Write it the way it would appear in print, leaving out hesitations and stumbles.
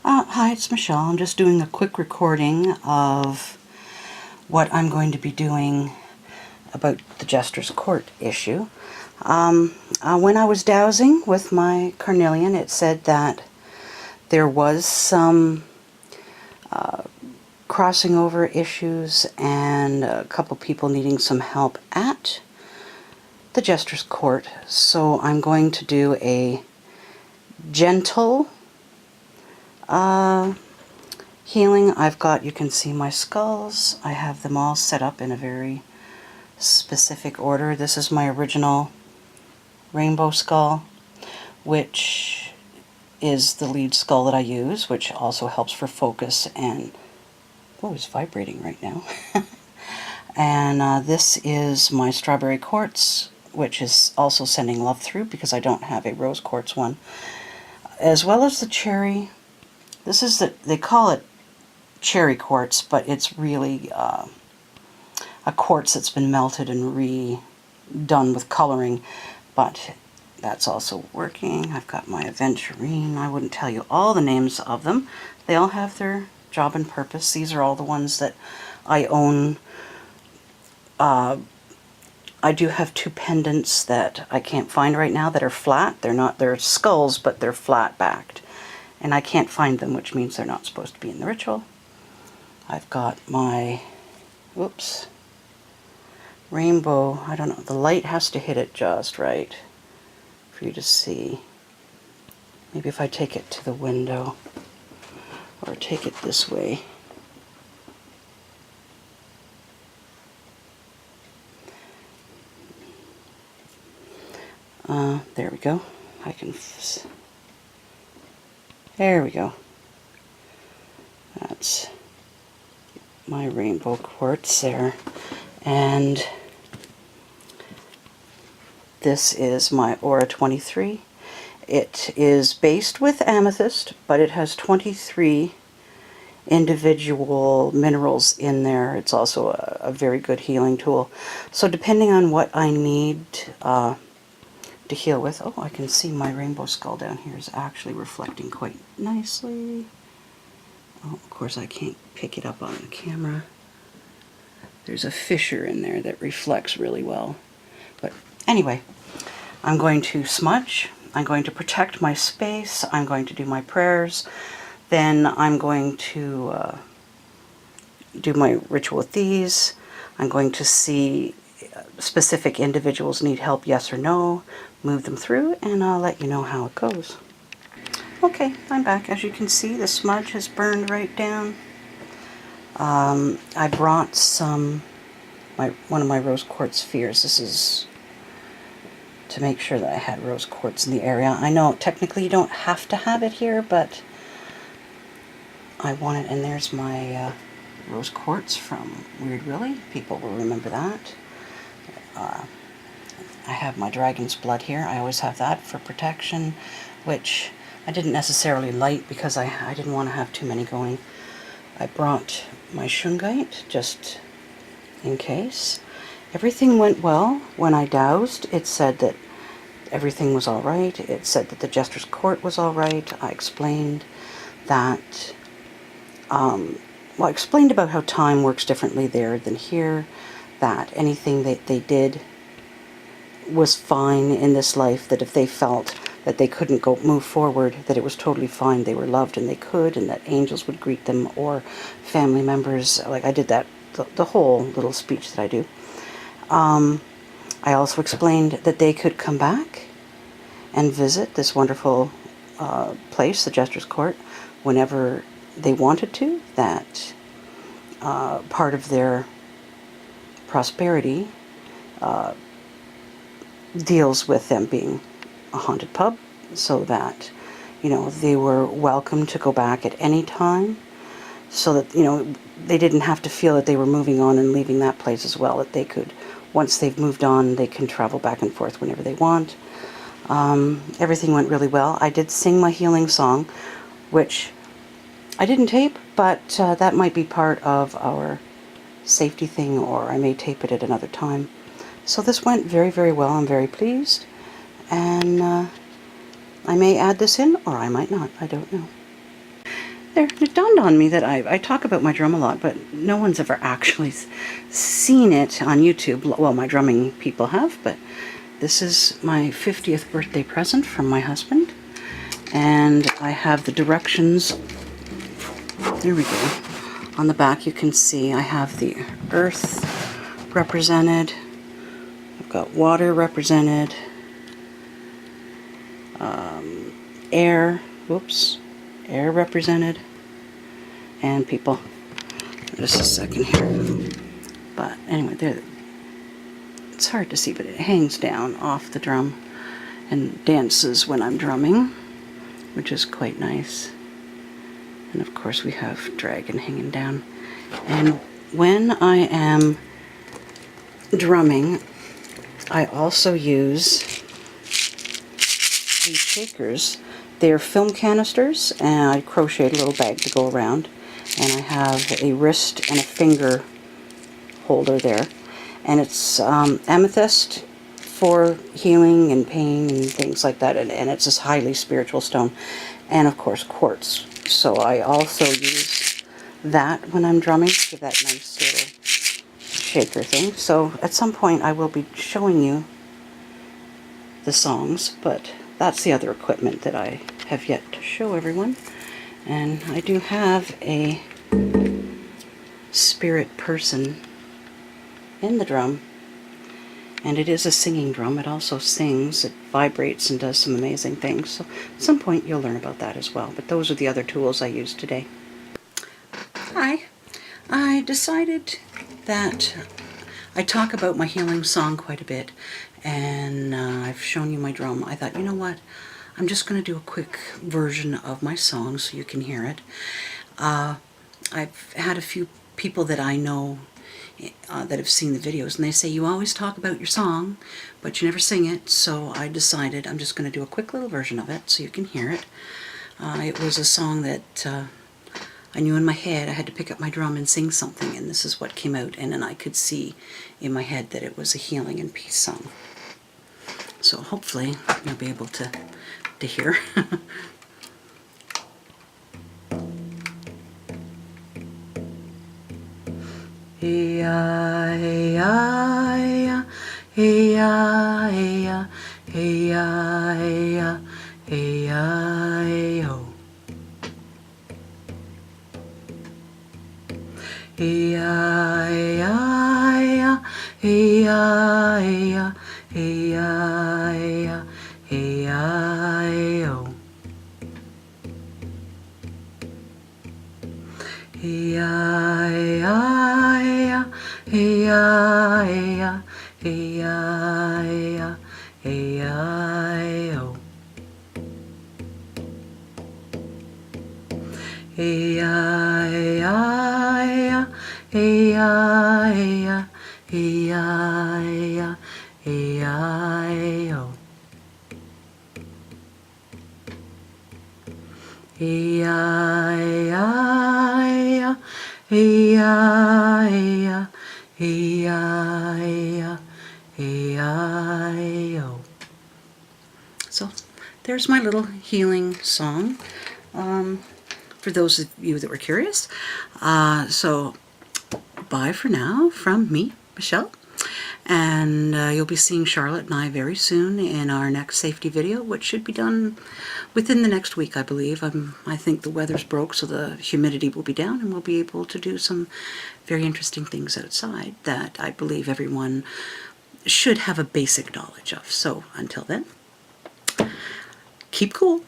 Hi, it's Michelle. I'm just doing a quick recording of what I'm going to be doing about the Jester's Court issue. When I was dowsing with my carnelian, it said that there was some crossing over issues and a couple people needing some help at the Jester's Court. So I'm going to do a gentle healing. I've got, you can see my skulls. I have them all set up in a very specific order. This is my original rainbow skull, which is the lead skull that I use, which also helps for focus and, oh, it's vibrating right now. And this is my strawberry quartz, which is also sending love through because I don't have a rose quartz one, as well as the cherry. This is they call it cherry quartz, but it's really a quartz that's been melted and redone with coloring, but that's also working. I've got my aventurine. I wouldn't tell you all the names of them. They all have their job and purpose. These are all the ones that I own. I do have two pendants that I can't find right now that are flat. They're skulls, but they're flat backed. And I can't find them, which means they're not supposed to be in the ritual. I've got my, whoops, rainbow. I don't know, the light has to hit it just right for you to see. Maybe if I take it to the window or take it this way. There we go. There we go. That's my rainbow quartz there. And this is my Aura 23. It is based with amethyst, but it has 23 individual minerals in there. It's also a very good healing tool. So depending on what I need to heal with, oh, I can see my rainbow skull down here is actually reflecting quite nicely. Oh, of course I can't pick it up on the camera. There's a fissure in there that reflects really well. But anyway, I'm going to smudge. I'm going to protect my space. I'm going to do my prayers. Then I'm going to do my ritual with these. I'm going to see specific individuals need help, yes or no, move them through, and I'll let you know how it goes. Okay, I'm back. As you can see, the smudge has burned right down. I brought one of my rose quartz spheres. This is to make sure that I had rose quartz in the area. I know technically you don't have to have it here, but I want it, and there's my rose quartz from Weird Willie. People will remember that. I have my dragon's blood here. I always have that for protection, which I didn't necessarily light because I didn't want to have too many going. I brought my shungite just in case. Everything went well when I dowsed. It said that everything was all right. It said that the Jester's Court was all right. I explained that, well, I explained about how time works differently there than here, that anything that they did was fine in this life, that if they felt that they couldn't move forward, that it was totally fine, they were loved and they could, and that angels would greet them or family members. Like I did that, the whole little speech that I do. I also explained that they could come back and visit this wonderful place, the Jester's Court, whenever they wanted to, that part of their prosperity deals with them being a haunted pub, so that, you know, they were welcome to go back at any time, so that, you know, they didn't have to feel that they were moving on and leaving that place as well, that they could, once they've moved on, they can travel back and forth whenever they want. Everything went really well. I did sing my healing song, which I didn't tape, but that might be part of our safety thing, or I may tape it at another time. So this went very, very well. I'm very pleased, and I may add this in, or I might not. I don't know. there, it dawned on me that I talk about my drum a lot, but no one's ever actually seen it on YouTube. Well, my drumming people have, but this is my 50th birthday present from my husband. And I have the directions. There we go. On the back you can see I have the earth represented. I've got water represented. Air, whoops, air represented, and people. Just a second here. But anyway, there. It's hard to see, but it hangs down off the drum and dances when I'm drumming, which is quite nice. And of course we have dragon hanging down. And when I am drumming, I also use these shakers. They're film canisters, and I crocheted a little bag to go around. And I have a wrist and a finger holder there. And it's amethyst for healing and pain and things like that. And it's this highly spiritual stone. And of course quartz. So I also use that when I'm drumming to give that nice little shaker thing. So at some point I will be showing you the songs, but that's the other equipment that I have yet to show everyone. And I do have a spirit person in the drum, and it is a singing drum. It also sings, it vibrates and does some amazing things. So at some point you'll learn about that as well, but those are the other tools I used today. Hi, I decided that I talk about my healing song quite a bit, and I've shown you my drum. I thought, you know what, I'm just going to do a quick version of my song so you can hear it. I've had a few people that I know that have seen the videos, and they say you always talk about your song but you never sing it, so I decided I'm just going to do a quick little version of it so you can hear it. It was a song that I knew in my head. I had to pick up my drum and sing something, and this is what came out, and then I could see in my head that it was a healing and peace song. So hopefully you'll be able to hear. Hey-ya, hey-ya, hey-ya, hey-ya, hey-ya, hey-ya, hey-ya, hey-yo. Hey-ya, hey-ya, hey-ya, hey-ya, hey-ya, hey-ya, hey-ya, hey-yo. Hey-ya, hey-ya, hey-ya, hey-ya, hey-ya, hey-ya, hey-ya, hey-yo. Hey-ya, hey-ya, hey-ya, hey-ya, hey-ya, hey-ya, hey-ya, hey-yo. Hey-ya, hey-ya, hey-ya, hey-ya, hey-ya, hey-ya, hey-ya, hey-yo. So there's my little healing song. For those of you that were curious. So bye for now from me, Michelle. And you'll be seeing Charlotte and I very soon in our next safety video, which should be done within the next week, I believe. I think the weather's broke, so the humidity will be down, and we'll be able to do some very interesting things outside that I believe everyone should have a basic knowledge of. So until then, keep cool.